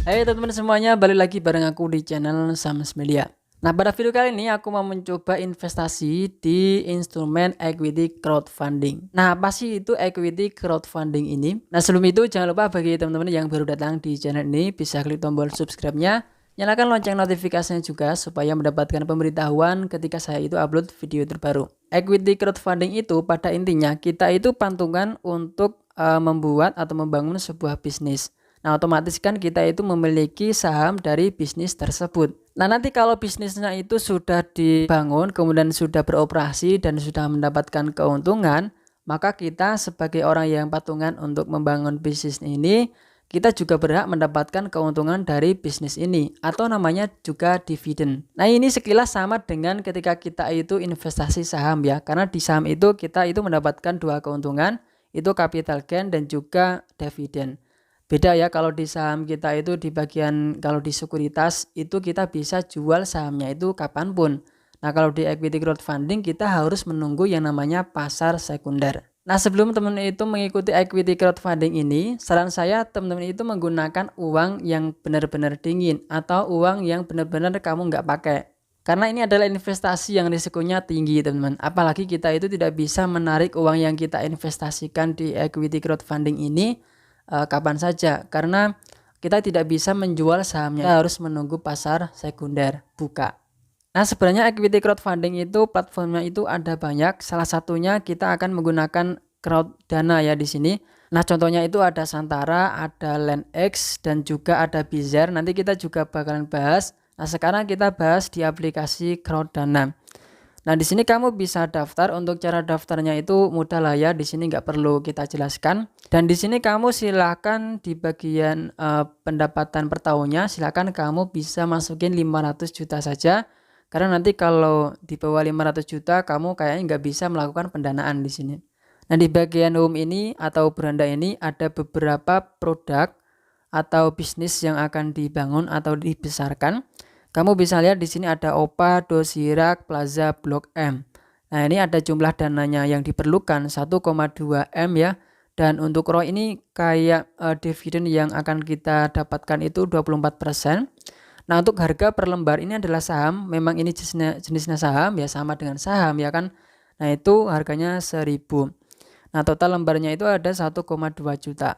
Hai teman-teman semuanya, balik lagi bareng aku di channel Sams Media. Nah, pada video kali ini aku mau mencoba investasi di instrumen equity crowdfunding. Nah, apa sih itu equity crowdfunding ini? Nah, sebelum itu jangan lupa bagi teman-teman yang baru datang di channel ini bisa klik tombol subscribe-nya, nyalakan lonceng notifikasinya juga supaya mendapatkan pemberitahuan ketika saya itu upload video terbaru. Equity crowdfunding itu pada intinya kita itu patungan untuk membuat atau membangun sebuah bisnis. Nah, otomatis kan kita itu memiliki saham dari bisnis tersebut. Nah, nanti kalau bisnisnya itu sudah dibangun, kemudian sudah beroperasi dan sudah mendapatkan keuntungan, maka kita sebagai orang yang patungan untuk membangun bisnis ini, kita juga berhak mendapatkan keuntungan dari bisnis ini atau namanya juga dividen. Nah, ini sekilas sama dengan ketika kita itu investasi saham ya, karena di saham itu kita itu mendapatkan dua keuntungan, itu capital gain dan juga dividen. Beda ya, kalau di saham kita itu di bagian kalau di sekuritas itu kita bisa jual sahamnya itu kapanpun. Nah, kalau di equity crowdfunding kita harus menunggu yang namanya pasar sekunder. Nah, sebelum teman-teman itu mengikuti equity crowdfunding ini, saran saya teman-teman itu menggunakan uang yang benar-benar dingin atau uang yang benar-benar kamu nggak pakai. Karena ini adalah investasi yang risikonya tinggi teman-teman. Apalagi kita itu tidak bisa menarik uang yang kita investasikan di equity crowdfunding ini kapan saja, karena kita tidak bisa menjual sahamnya, kita harus menunggu pasar sekunder buka. Nah, sebenarnya equity crowdfunding itu platformnya itu ada banyak. Salah satunya kita akan menggunakan crowd dana ya di sini. Nah, contohnya itu ada Santara, ada LendX dan juga ada Bizzer. Nanti kita juga bakalan bahas. Nah, sekarang kita bahas di aplikasi crowd dana. Nah, di sini kamu bisa daftar. Untuk cara daftarnya itu mudah lah ya. Di sini nggak perlu kita jelaskan. Dan di sini kamu silakan di bagian pendapatan per tahunnya, silakan kamu bisa masukin 500 juta saja. Karena nanti kalau di bawah 500 juta kamu kayaknya nggak bisa melakukan pendanaan di sini. Nah, di bagian home ini atau beranda ini ada beberapa produk atau bisnis yang akan dibangun atau dibesarkan. Kamu bisa lihat di sini ada OPA, Dosirak, Plaza, Blok M. Nah, ini ada jumlah dananya yang diperlukan 1,2 M ya. Dan untuk ROI ini kayak dividen yang akan kita dapatkan itu 24%. Nah, untuk harga per lembar ini adalah saham. Memang ini jenisnya saham ya, sama dengan saham ya kan. Nah, itu harganya 1.000. Nah, total lembarnya itu ada 1,2 juta.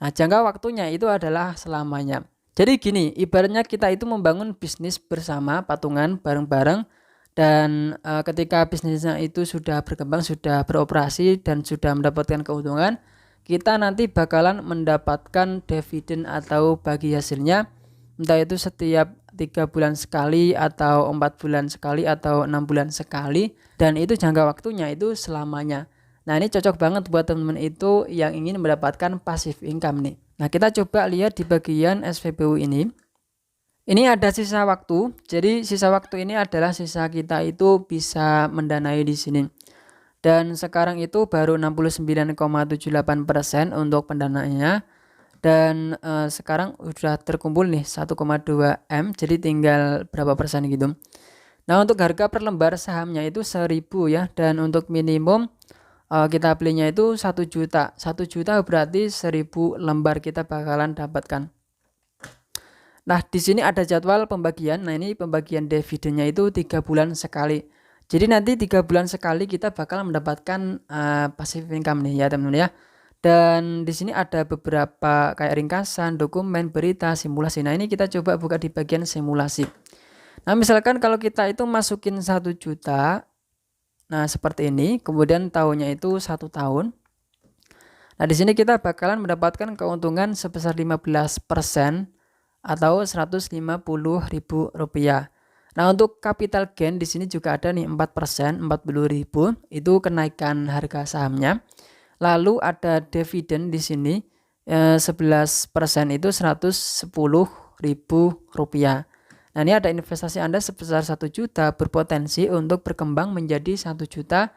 Nah, jangka waktunya itu adalah selamanya. Jadi gini, ibaratnya kita itu membangun bisnis bersama, patungan bareng-bareng, dan ketika bisnisnya itu sudah berkembang, sudah beroperasi dan sudah mendapatkan keuntungan, kita nanti bakalan mendapatkan dividen atau bagi hasilnya, entah itu setiap 3 bulan sekali atau 4 bulan sekali atau 6 bulan sekali, dan itu jangka waktunya itu selamanya. Nah, ini cocok banget buat teman-teman itu yang ingin mendapatkan passive income nih. Nah, kita coba lihat di bagian SPBU ini. Ini ada sisa waktu. Jadi sisa waktu ini adalah sisa kita itu bisa mendanai di sini. Dan sekarang itu baru 69,78% untuk pendanaannya. Dan sekarang sudah terkumpul nih 1,2 M. Jadi tinggal berapa persen gitu. Nah, untuk harga per lembar sahamnya itu 1.000 ya. Dan untuk minimum kita belinya itu 1 juta. 1 juta berarti 1.000 lembar kita bakalan dapatkan. Nah, di sini ada jadwal pembagian. Nah, ini pembagian dividennya itu 3 bulan sekali. Jadi nanti 3 bulan sekali kita bakal mendapatkan passive income nih ya teman-teman ya. Dan di sini ada beberapa kayak ringkasan, dokumen, berita, simulasi. Nah, ini kita coba buka di bagian simulasi. Nah, misalkan kalau kita itu masukin 1 juta. Nah, seperti ini, kemudian tahunnya itu 1 tahun. Nah, di sini kita bakalan mendapatkan keuntungan sebesar 15% atau Rp150.000. Nah, untuk capital gain di sini juga ada nih 4%, 40.000, itu kenaikan harga sahamnya. Lalu ada dividen di sini 11% itu Rp110.000. Nah, ini ada investasi Anda sebesar 1 juta berpotensi untuk berkembang menjadi 1.150.000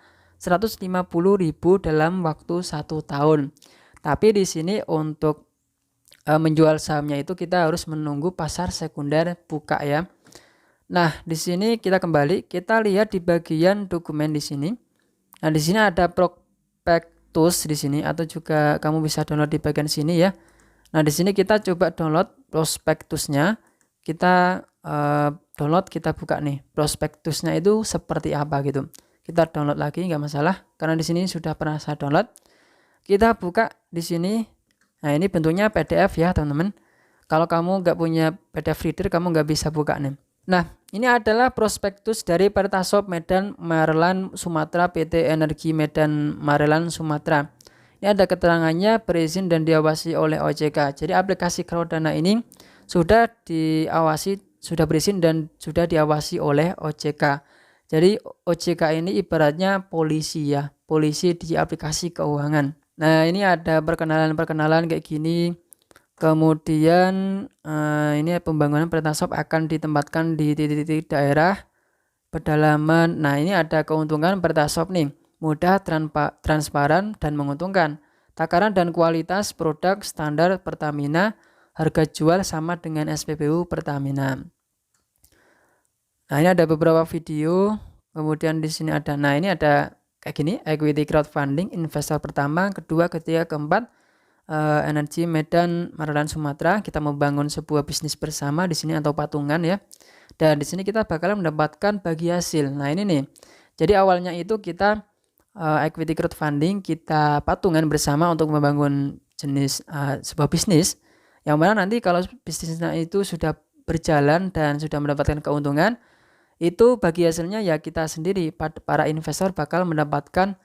dalam waktu 1 tahun. Tapi di sini untuk menjual sahamnya itu kita harus menunggu pasar sekunder buka ya. Nah, di sini kita kembali, kita lihat di bagian dokumen di sini. Nah, di sini ada prospektus di sini atau juga kamu bisa download di bagian sini ya. Nah, di sini kita coba download prospektusnya. Kita download, kita buka nih. Prospektusnya itu seperti apa gitu. Kita download lagi, nggak masalah karena di sini sudah pernah saya download. Kita buka di sini. Nah, ini bentuknya PDF ya, teman-teman. Kalau kamu nggak punya PDF reader, kamu nggak bisa buka nih. Nah, ini adalah prospektus dari Pertasop Medan Marelan Sumatera PT Energi Medan Marelan Sumatera. Ini ada keterangannya berizin dan diawasi oleh OJK. Jadi aplikasi Crowdana ini sudah diawasi, sudah berizin dan sudah diawasi oleh OJK. Jadi OJK ini ibaratnya polisi ya, polisi di aplikasi keuangan. Nah, ini ada perkenalan kayak gini. Kemudian ini pembangunan Pertasop akan ditempatkan di titik-titik daerah pedalaman. Nah, ini ada keuntungan Pertasop nih, mudah, transparan, dan menguntungkan. Takaran dan kualitas produk standar Pertamina, harga jual sama dengan SPBU Pertamina. Nah, ini ada beberapa video. Kemudian di sini ada, nah ini ada kayak gini, equity crowdfunding, investor pertama, kedua, ketiga, keempat, Energi Medan Marelan Sumatera. Kita membangun sebuah bisnis bersama di sini atau patungan ya. Dan di sini kita bakalan mendapatkan bagi hasil. Nah, ini nih. Jadi awalnya itu kita equity crowdfunding, kita patungan bersama untuk membangun jenis sebuah bisnis. Yang mana nanti kalau bisnisnya itu sudah berjalan dan sudah mendapatkan keuntungan, itu bagi hasilnya ya kita sendiri, para investor bakal mendapatkan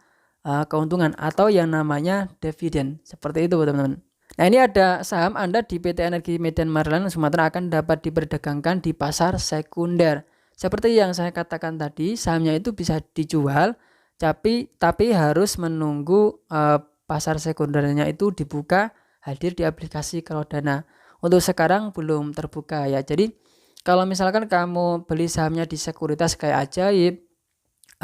keuntungan atau yang namanya dividen. Seperti itu teman-teman. Nah, ini ada saham Anda di PT Energi Medan Marelan Sumatera akan dapat diperdagangkan di pasar sekunder. Seperti yang saya katakan tadi, sahamnya itu bisa dijual, tapi harus menunggu pasar sekundernya itu dibuka, hadir di aplikasi Crowdana. Untuk sekarang belum terbuka ya. Jadi kalau misalkan kamu beli sahamnya di sekuritas kayak Ajaib,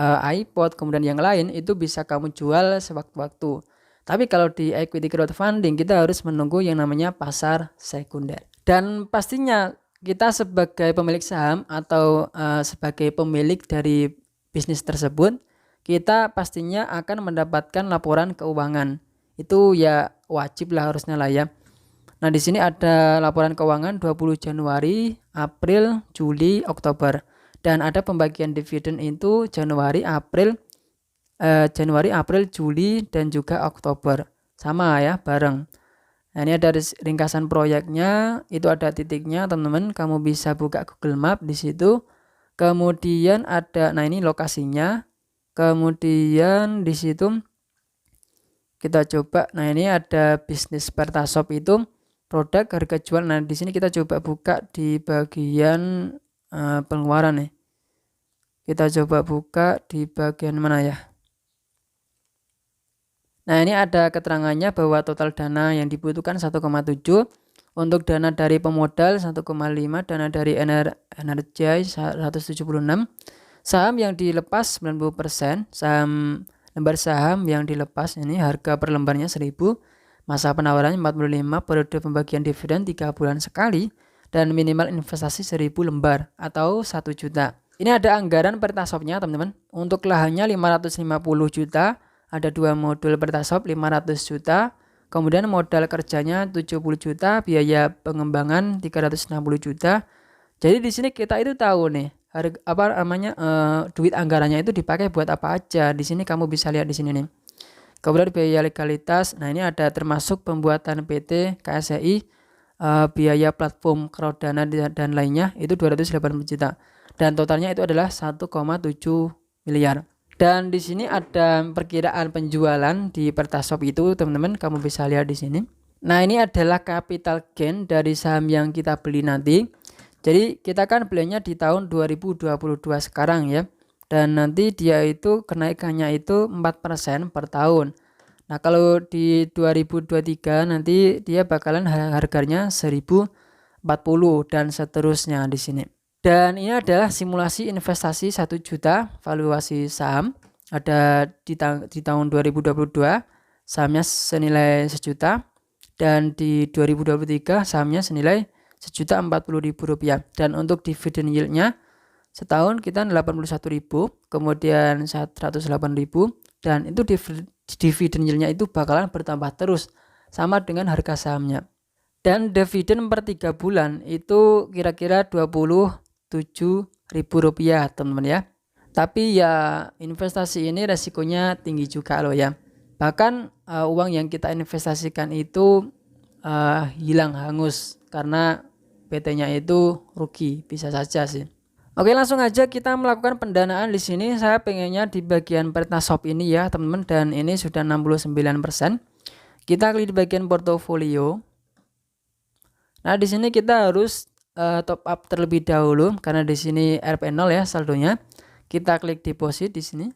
iPod, kemudian yang lain, itu bisa kamu jual sewaktu-waktu. Tapi kalau di equity crowdfunding kita harus menunggu yang namanya pasar sekunder. Dan pastinya kita sebagai pemilik saham atau sebagai pemilik dari bisnis tersebut, kita pastinya akan mendapatkan laporan keuangan. Itu ya wajib lah harusnya lah ya. Nah, di sini ada laporan keuangan 20 Januari, April, Juli, Oktober. Dan ada pembagian dividen itu Januari, April, Juli, dan juga Oktober. Sama ya, bareng. Nah, ini ada ringkasan proyeknya, itu ada titiknya, teman-teman. Kamu bisa buka Google Map di situ. Kemudian ada, nah ini lokasinya. Kemudian di situ kita coba, nah ini ada bisnis Pertasop itu produk, harga jual. Nah, di sini kita coba buka di bagian pengeluaran nih. Kita coba buka di bagian mana ya. Nah, ini ada keterangannya bahwa total dana yang dibutuhkan 1,7, untuk dana dari pemodal 1,5, dana dari energi 176, saham yang dilepas 90%, lembar saham yang dilepas ini harga per lembarnya 1000, masa penawarannya 45, periode pembagian dividen 3 bulan sekali, dan minimal investasi 1000 lembar atau 1 juta. Ini ada anggaran Pertasopnya teman-teman. Untuk lahannya 550 juta, ada 2 modul Pertasop 500 juta, kemudian modal kerjanya 70 juta, biaya pengembangan 360 juta. Jadi di sini kita itu tahu nih, duit anggarannya itu dipakai buat apa aja. Di sini kamu bisa lihat di sini nih. Kemudian biaya legalitas, nah ini ada termasuk pembuatan PT, KSI, biaya platform Crowdana dan lainnya itu 280 juta. Dan totalnya itu adalah 1,7 miliar. Dan di sini ada perkiraan penjualan di Pertasop itu, teman-teman, kamu bisa lihat di sini. Nah, ini adalah capital gain dari saham yang kita beli nanti. Jadi kita kan belinya di tahun 2022 sekarang ya. Dan nanti dia itu kenaikannya itu 4% per tahun. Nah, kalau di 2023 nanti dia bakalan harganya 1040 dan seterusnya di sini. Dan ini adalah simulasi investasi 1 juta valuasi saham. Ada di tahun 2022 sahamnya senilai 1 juta, dan di 2023 sahamnya senilai Rp1.040.000. Dan untuk dividen yieldnya setahun kita 81.000, kemudian 108.000, dan itu dividen yieldnya itu bakalan bertambah terus sama dengan harga sahamnya. Dan dividen per 3 bulan itu kira-kira Rp27.000 teman-teman ya. Tapi ya investasi ini resikonya tinggi juga loh ya. Bahkan uang yang kita investasikan itu hilang hangus karena PT-nya itu rugi, bisa saja sih. Oke, langsung aja kita melakukan pendanaan. Di sini saya pengennya di bagian Pertasop ini ya teman-teman, dan ini sudah 69%. Kita klik di bagian portofolio. Nah, di sini kita harus top up terlebih dahulu karena di sini Rp0 ya saldonya. Kita klik deposit di sini.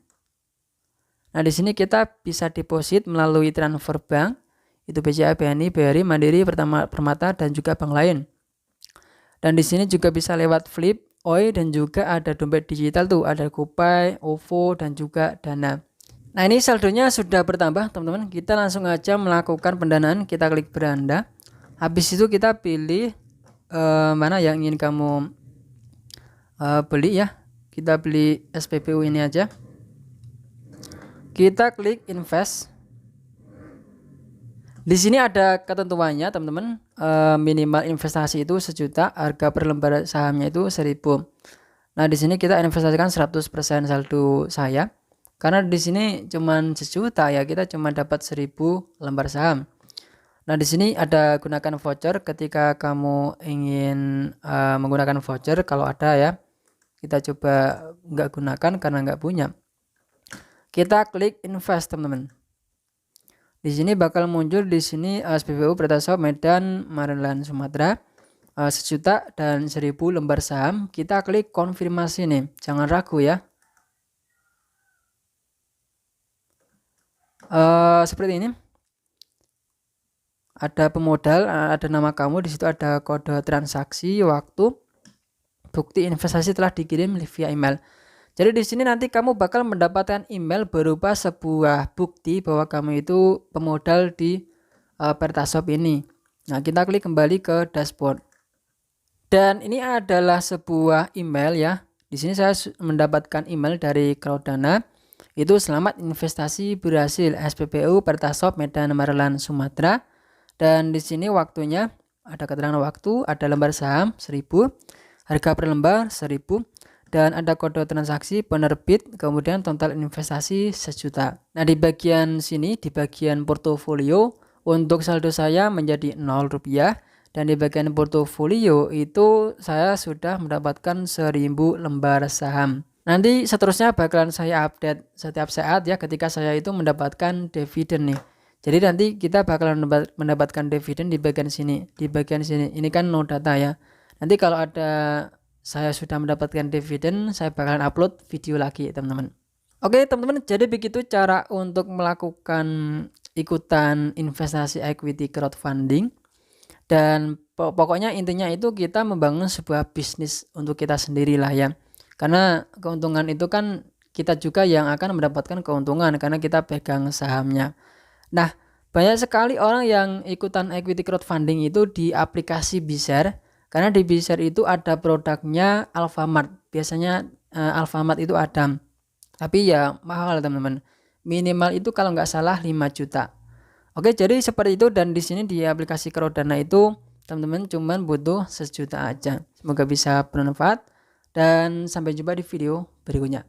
Nah, di sini kita bisa deposit melalui transfer bank, itu BCA, BNI, BRI, Mandiri, Permata, dan juga bank lain. Dan di sini juga bisa lewat Flip, OI, dan juga ada dompet digital tuh, ada GoPay, OVO, dan juga Dana. Nah, ini saldonya sudah bertambah teman-teman. Kita langsung aja melakukan pendanaan. Kita klik beranda. Habis itu kita pilih mana yang ingin kamu beli ya. Kita beli SPBU ini aja. Kita klik invest. Di sini ada ketentuannya teman-teman, minimal investasi itu 1 juta, harga per lembar sahamnya itu 1.000. Nah, di sini kita investasikan 100% saldo saya. Karena di sini cuman 1 juta ya, kita cuma dapat 1.000 lembar saham. Nah, di sini ada gunakan voucher ketika kamu ingin menggunakan voucher, kalau ada ya. Kita coba nggak gunakan karena nggak punya. Kita klik invest teman-teman. Di sini bakal muncul di sini SPBU Pertasop Medan Maryland Sumatera 1 juta dan 1.000 lembar saham. Kita klik konfirmasi nih, jangan ragu ya. Seperti ini. Ada pemodal, ada nama kamu, di situ ada kode transaksi, waktu, bukti investasi telah dikirim via email. Jadi di sini nanti kamu bakal mendapatkan email berupa sebuah bukti bahwa kamu itu pemodal di Pertasop ini. Nah, kita klik kembali ke dashboard. Dan ini adalah sebuah email ya. Di sini saya mendapatkan email dari Crowdana. Itu selamat investasi berhasil, SPBU Pertasop Medan Maryland Sumatera. Dan di sini waktunya ada keterangan waktu, ada lembar saham 1.000, harga per lembar 1.000. Dan ada kode transaksi penerbit, kemudian total investasi 1 juta. Nah, di bagian sini, di bagian portofolio, untuk saldo saya menjadi Rp0, dan di bagian portofolio itu saya sudah mendapatkan 1.000 lembar saham. Nanti seterusnya bakalan saya update setiap saat ya ketika saya itu mendapatkan dividen nih. Jadi nanti kita bakalan mendapatkan dividen di bagian sini. Di bagian sini, ini kan no data ya. Nanti kalau ada saya sudah mendapatkan dividen, saya bakalan upload video lagi teman-teman. Oke teman-teman, jadi begitu cara untuk melakukan ikutan investasi equity crowdfunding. Dan pokoknya intinya itu kita membangun sebuah bisnis untuk kita sendiri lah ya. Karena keuntungan itu kan kita juga yang akan mendapatkan keuntungan karena kita pegang sahamnya. Nah, banyak sekali orang yang ikutan equity crowdfunding itu di aplikasi Bizshare. Karena di Bizshare itu ada produknya Alfamart. Biasanya Alfamart itu ada. Tapi ya mahal teman-teman. Minimal itu kalau nggak salah 5 juta. Oke, jadi seperti itu. Dan di sini di aplikasi Crowdana itu teman-teman cuman butuh 1 juta aja. Semoga bisa bermanfaat. Dan sampai jumpa di video berikutnya.